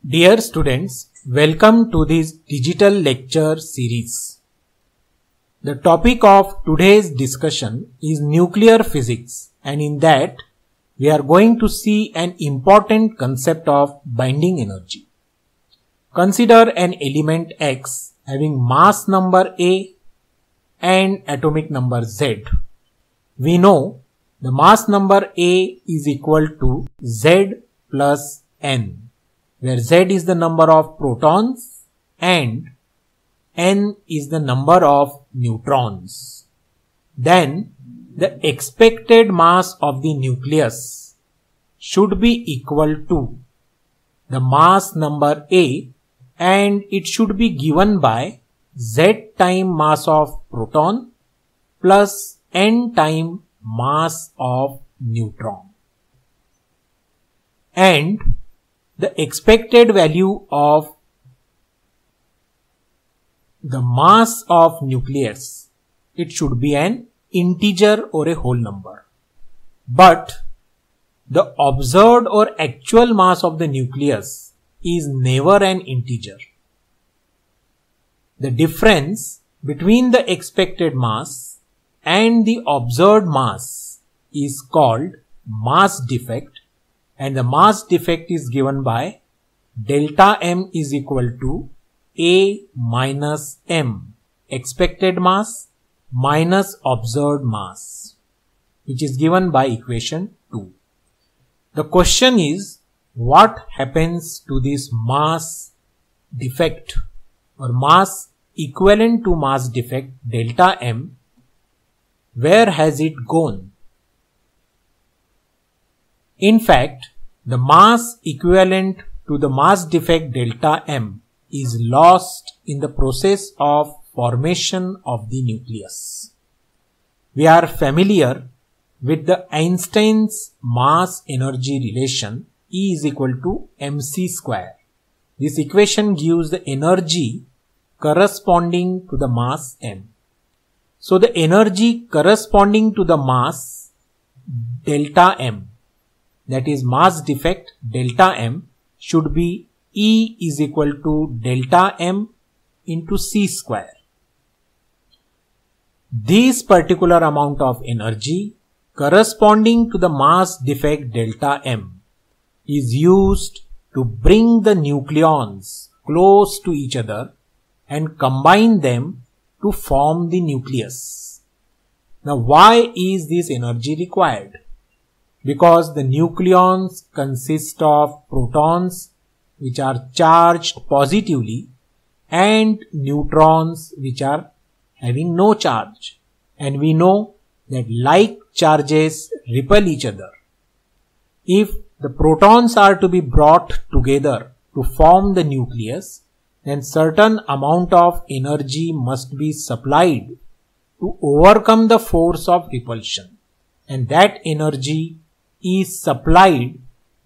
Dear students, welcome to this digital lecture series. The topic of today's discussion is nuclear physics, and in that we are going to see an important concept of binding energy. Consider an element X having mass number A and atomic number Z. We know the mass number A is equal to Z plus N, where Z is the number of protons and N is the number of neutrons. Then the expected mass of the nucleus should be equal to the mass number A, and it should be given by Z time mass of proton plus N time mass of neutron. And the expected value of the mass of nucleus, it should be an integer or a whole number. But the observed or actual mass of the nucleus is never an integer. The difference between the expected mass and the observed mass is called mass defect, and the mass defect is given by delta M is equal to A minus M, expected mass minus observed mass, which is given by equation 2. The question is, what happens to this mass defect or mass equivalent to mass defect delta M? Where has it gone? In fact, the mass equivalent to the mass defect delta M is lost in the process of formation of the nucleus. We are familiar with the Einstein's mass energy relation, E is equal to mc square. This equation gives the energy corresponding to the mass M. So the energy corresponding to the mass delta M, that is mass defect delta M, should be E is equal to delta M into C square. This particular amount of energy corresponding to the mass defect delta M is used to bring the nucleons close to each other and combine them to form the nucleus. Now, why is this energy required? Because the nucleons consist of protons which are charged positively and neutrons which are having no charge. And we know that like charges repel each other. If the protons are to be brought together to form the nucleus, then certain amount of energy must be supplied to overcome the force of repulsion. And that energy is supplied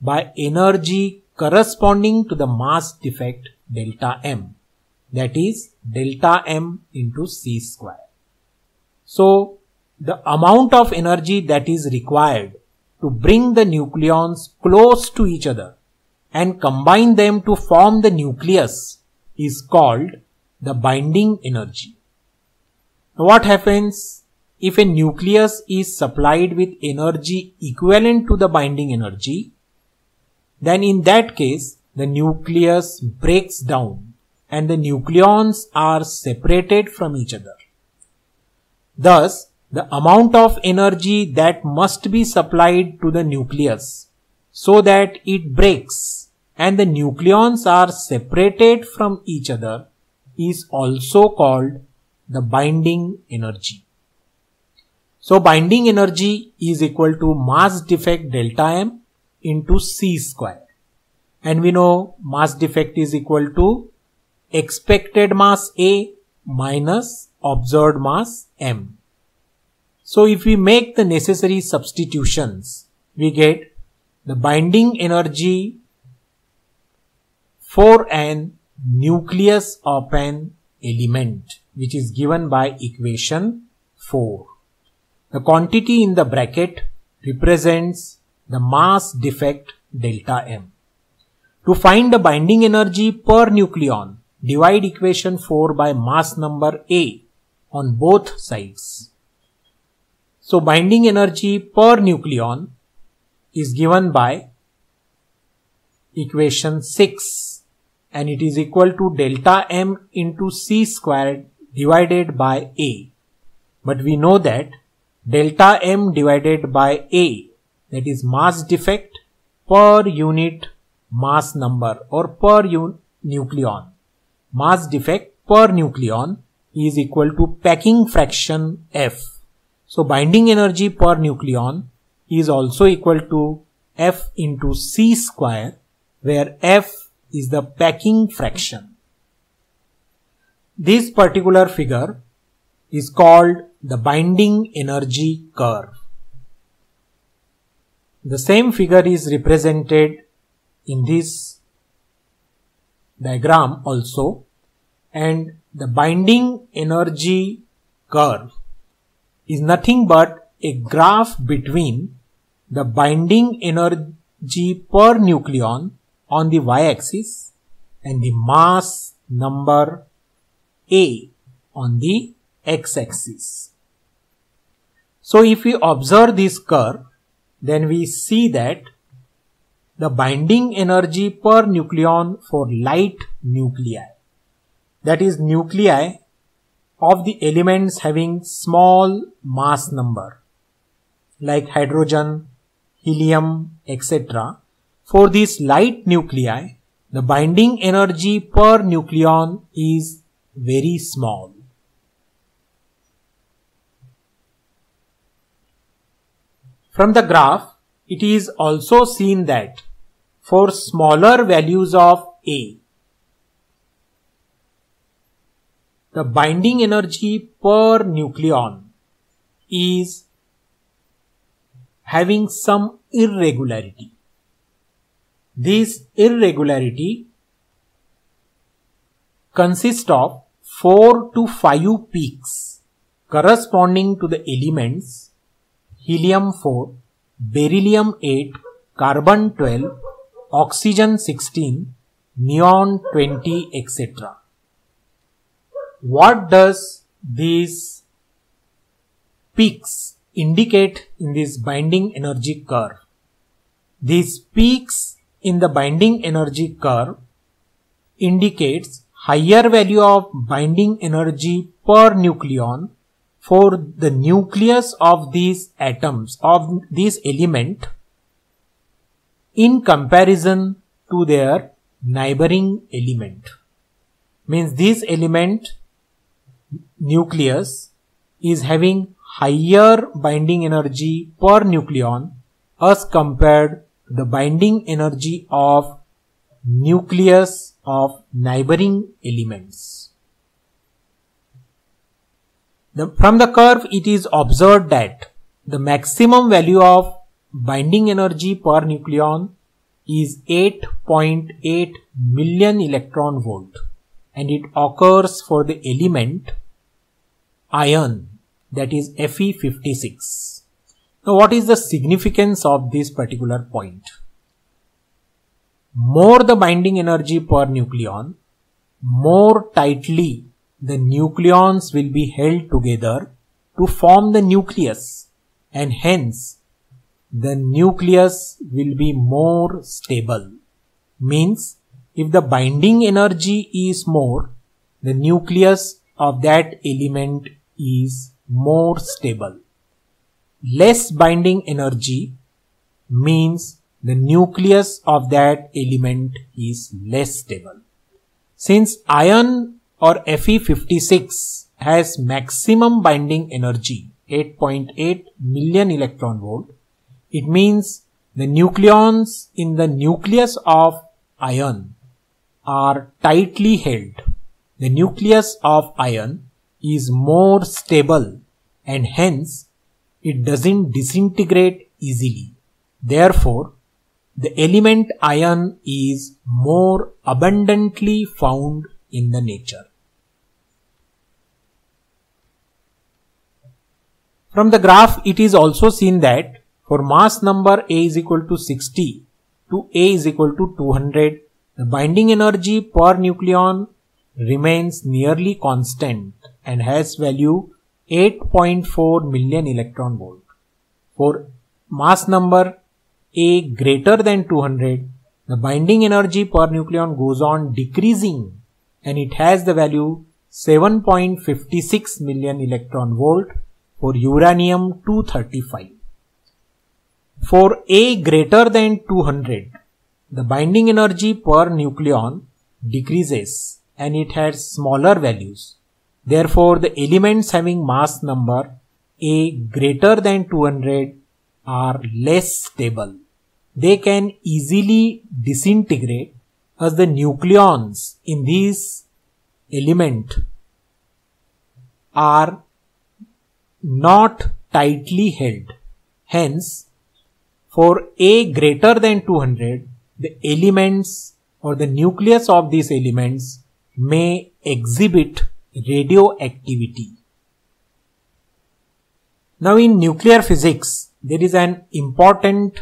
by energy corresponding to the mass defect delta M, that is delta M into C square. So the amount of energy that is required to bring the nucleons close to each other and combine them to form the nucleus is called the binding energy. Now what happens if a nucleus is supplied with energy equivalent to the binding energy? Then in that case, the nucleus breaks down and the nucleons are separated from each other. Thus, the amount of energy that must be supplied to the nucleus so that it breaks and the nucleons are separated from each other is also called the binding energy. So binding energy is equal to mass defect delta M into C square. And we know mass defect is equal to expected mass A minus observed mass M. So if we make the necessary substitutions, we get the binding energy for an nucleus of an element, which is given by equation 4. The quantity in the bracket represents the mass defect delta M. To find the binding energy per nucleon, divide equation 4 by mass number A on both sides. So binding energy per nucleon is given by equation 6 and it is equal to delta M into C squared divided by A. But we know that delta M divided by A, that is mass defect per unit mass number or per nucleon. Mass defect per nucleon is equal to packing fraction F. So binding energy per nucleon is also equal to F into C square, where F is the packing fraction. This particular figure is called the binding energy curve. The same figure is represented in this diagram also, and the binding energy curve is nothing but a graph between the binding energy per nucleon on the y-axis and the mass number A on the x-axis. So if we observe this curve, then we see that the binding energy per nucleon for light nuclei, that is nuclei of the elements having small mass number like hydrogen, helium, etc. For these light nuclei, the binding energy per nucleon is very small. From the graph, it is also seen that for smaller values of A, the binding energy per nucleon is having some irregularity. This irregularity consists of 4 to 5 peaks corresponding to the elements helium 4, beryllium 8, carbon 12, oxygen 16, neon 20, etc. What does these peaks indicate in this binding energy curve? These peaks in the binding energy curve indicates higher value of binding energy per nucleon for the nucleus of these atoms, of this element, in comparison to their neighboring element. Means this element nucleus is having higher binding energy per nucleon as compared to the binding energy of nucleus of neighboring elements. From the curve, it is observed that the maximum value of binding energy per nucleon is 8.8 million electron volt, and it occurs for the element iron, that is Fe56. Now, what is the significance of this particular point? More the binding energy per nucleon, more tightly the nucleons will be held together to form the nucleus, and hence the nucleus will be more stable. Means if the binding energy is more, the nucleus of that element is more stable. Less binding energy means the nucleus of that element is less stable. Since iron or Fe56 has maximum binding energy 8.8 million electron volt, it means the nucleons in the nucleus of iron are tightly held. The nucleus of iron is more stable and hence it doesn't disintegrate easily. Therefore, the element iron is more abundantly found in the nature. From the graph, it is also seen that for mass number A is equal to 60 to A is equal to 200, the binding energy per nucleon remains nearly constant and has value 8.4 million electron volt. For mass number A greater than 200, the binding energy per nucleon goes on decreasing and it has the value 7.56 million electron volt for uranium-235. For A greater than 200, the binding energy per nucleon decreases and it has smaller values. Therefore, the elements having mass number A greater than 200 are less stable. They can easily disintegrate as the nucleons in this element are not tightly held. Hence, for A greater than 200, the elements or the nucleus of these elements may exhibit radioactivity. Now in nuclear physics, there is an important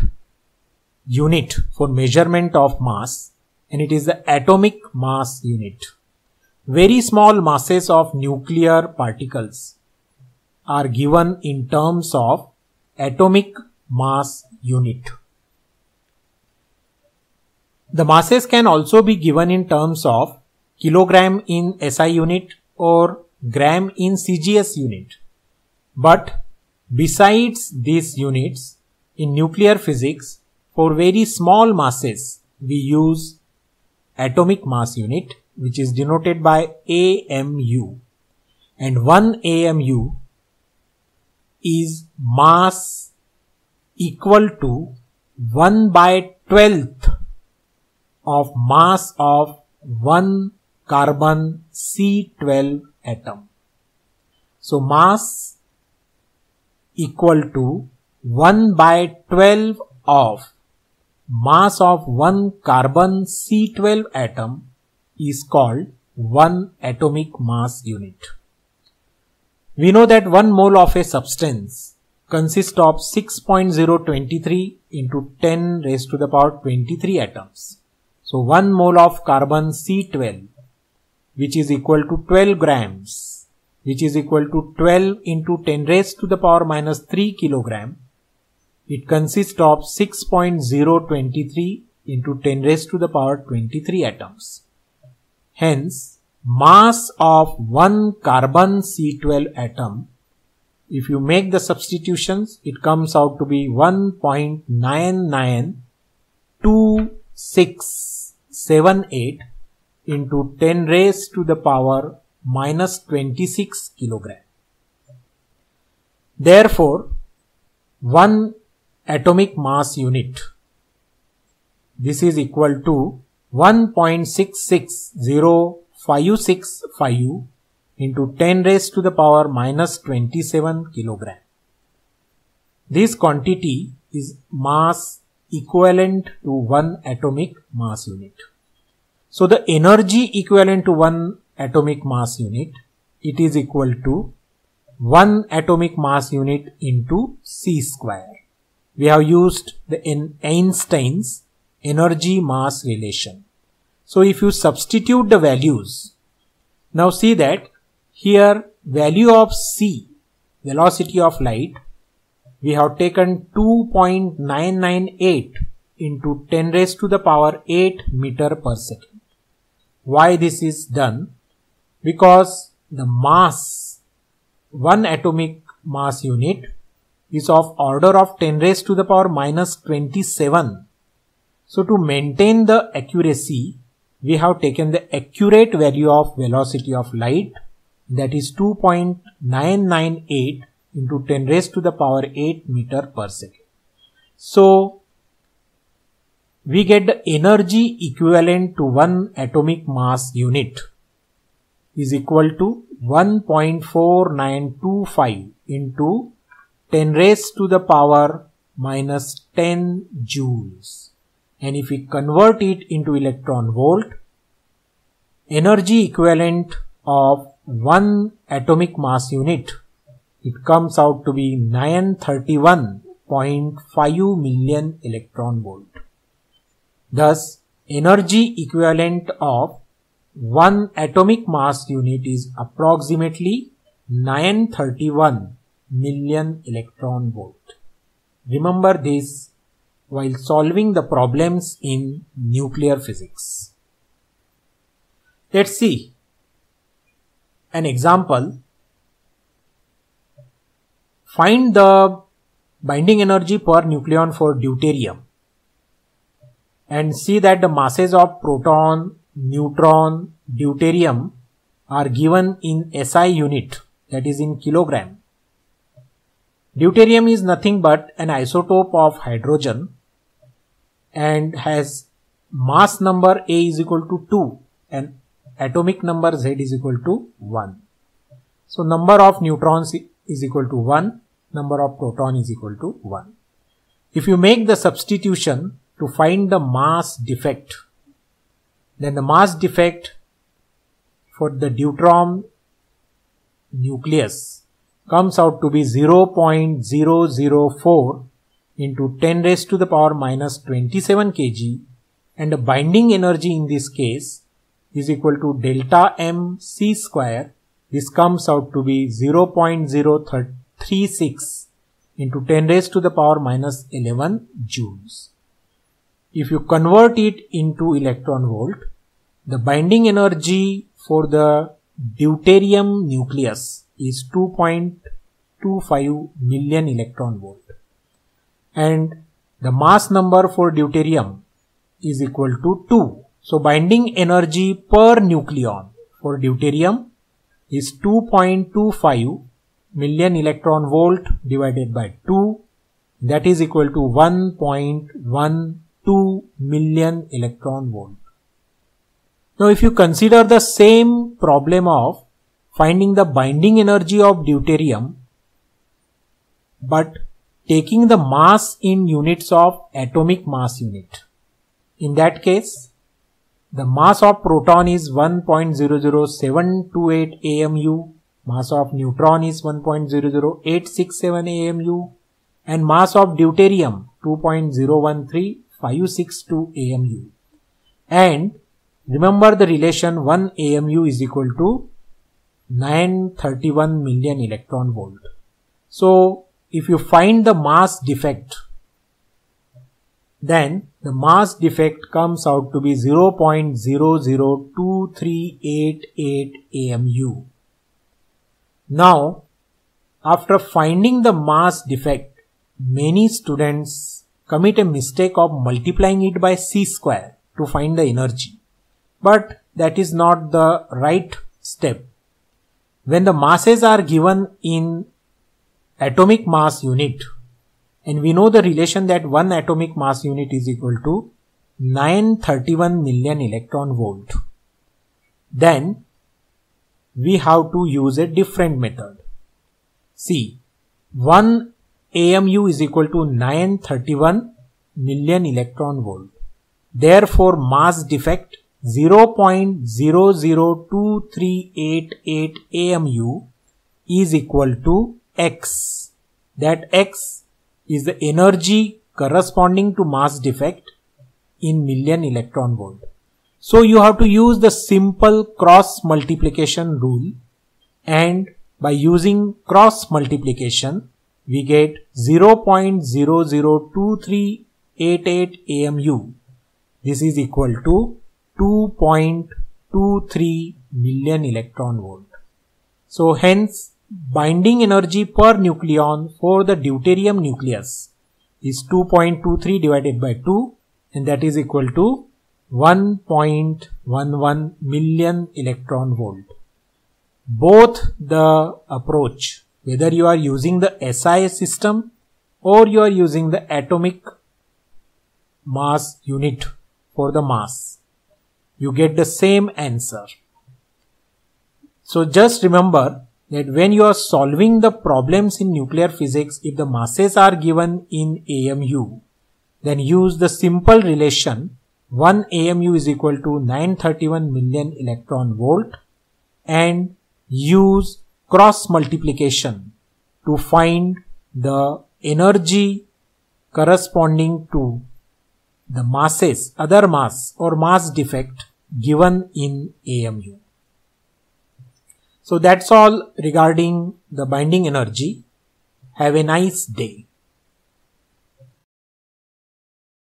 unit for measurement of mass and it is the atomic mass unit. Very small masses of nuclear particles are given in terms of atomic mass unit. The masses can also be given in terms of kilogram in SI unit or gram in CGS unit. But besides these units, in nuclear physics, for very small masses, we use atomic mass unit, which is denoted by AMU. And 1 AMU is mass equal to 1/12th of mass of 1 carbon C12 atom. So mass equal to 1/12 of mass of 1 carbon C12 atom is called 1 atomic mass unit. We know that 1 mole of a substance consists of 6.023 into 10 raised to the power 23 atoms. So 1 mole of carbon C12, which is equal to 12 grams, which is equal to 12 into 10 raised to the power minus 3 kilogram. It consists of 6.023 into 10 raised to the power 23 atoms. Hence, mass of 1 carbon C12 atom, if you make the substitutions, it comes out to be 1.992678 into 10 raised to the power minus 26 kilogram. Therefore, 1 atomic mass unit, this is equal to 1.660565 into 10 raised to the power minus 27 kilogram. This quantity is mass equivalent to 1 atomic mass unit. So the energy equivalent to 1 atomic mass unit, it is equal to 1 atomic mass unit into C square. We have used the Einstein's energy mass relation. So if you substitute the values, now see that here value of C, velocity of light, we have taken 2.998 into 10 raised to the power 8 meter per second. Why this is done? Because the mass, 1 atomic mass unit is of order of 10 raised to the power minus 27. So to maintain the accuracy, we have taken the accurate value of velocity of light, that is 2.998 into 10 raised to the power 8 meter per second. So we get the energy equivalent to 1 atomic mass unit is equal to 1.4925 into 10 raised to the power minus 10 joules. And if we convert it into electron volt, energy equivalent of 1 atomic mass unit, it comes out to be 931.5 million electron volt. Thus, energy equivalent of one atomic mass unit is approximately 931 million electron volt. Remember this while solving the problems in nuclear physics. Let's see an example. Find the binding energy per nucleon for deuterium and see that the masses of proton, neutron, deuterium are given in SI unit, that is in kilogram. Deuterium is nothing but an isotope of hydrogen and has mass number A is equal to 2 and atomic number Z is equal to 1. So number of neutrons is equal to 1, number of proton is equal to 1. If you make the substitution to find the mass defect, then the mass defect for the deuteron nucleus comes out to be 0.004 into 10 raised to the power minus 27 kg, and the binding energy in this case is equal to delta m c square. This comes out to be 0.036 into 10 raised to the power minus 11 joules. If you convert it into electron volt, the binding energy for the deuterium nucleus is 2.25 million electron volt, and the mass number for deuterium is equal to 2. So binding energy per nucleon for deuterium is 2.25 million electron volt divided by 2, that is equal to 1.12 million electron volt. Now if you consider the same problem of finding the binding energy of deuterium but taking the mass in units of atomic mass unit, in that case the mass of proton is 1.00728 AMU, mass of neutron is 1.00867 AMU, and mass of deuterium 2.013562 AMU. And remember the relation 1 AMU is equal to 931 million electron volt. So if you find the mass defect, then the mass defect comes out to be 0.00238 AMU. Now, after finding the mass defect, many students commit a mistake of multiplying it by c square to find the energy. But that is not the right step. When the masses are given in atomic mass unit, and we know the relation that one atomic mass unit is equal to 931 million electron volt, then we have to use a different method. See, 1 AMU is equal to 931 million electron volt. Therefore, mass defect 0.00238 AMU is equal to X. That X is the energy corresponding to mass defect in million electron volt. So you have to use the simple cross multiplication rule, and by using cross multiplication we get 0.00238 AMU. This is equal to 2.23 million electron volt. So hence binding energy per nucleon for the deuterium nucleus is 2.23 divided by 2, and that is equal to 1.11 million electron volt. Both the approach, whether you are using the SI system or you are using the atomic mass unit for the mass, you get the same answer. So just remember that when you are solving the problems in nuclear physics, if the masses are given in AMU, then use the simple relation 1 AMU is equal to 931 million electron volt and use cross multiplication to find the energy corresponding to the masses, other mass or mass defect given in AMU. So that's all regarding the binding energy. Have a nice day.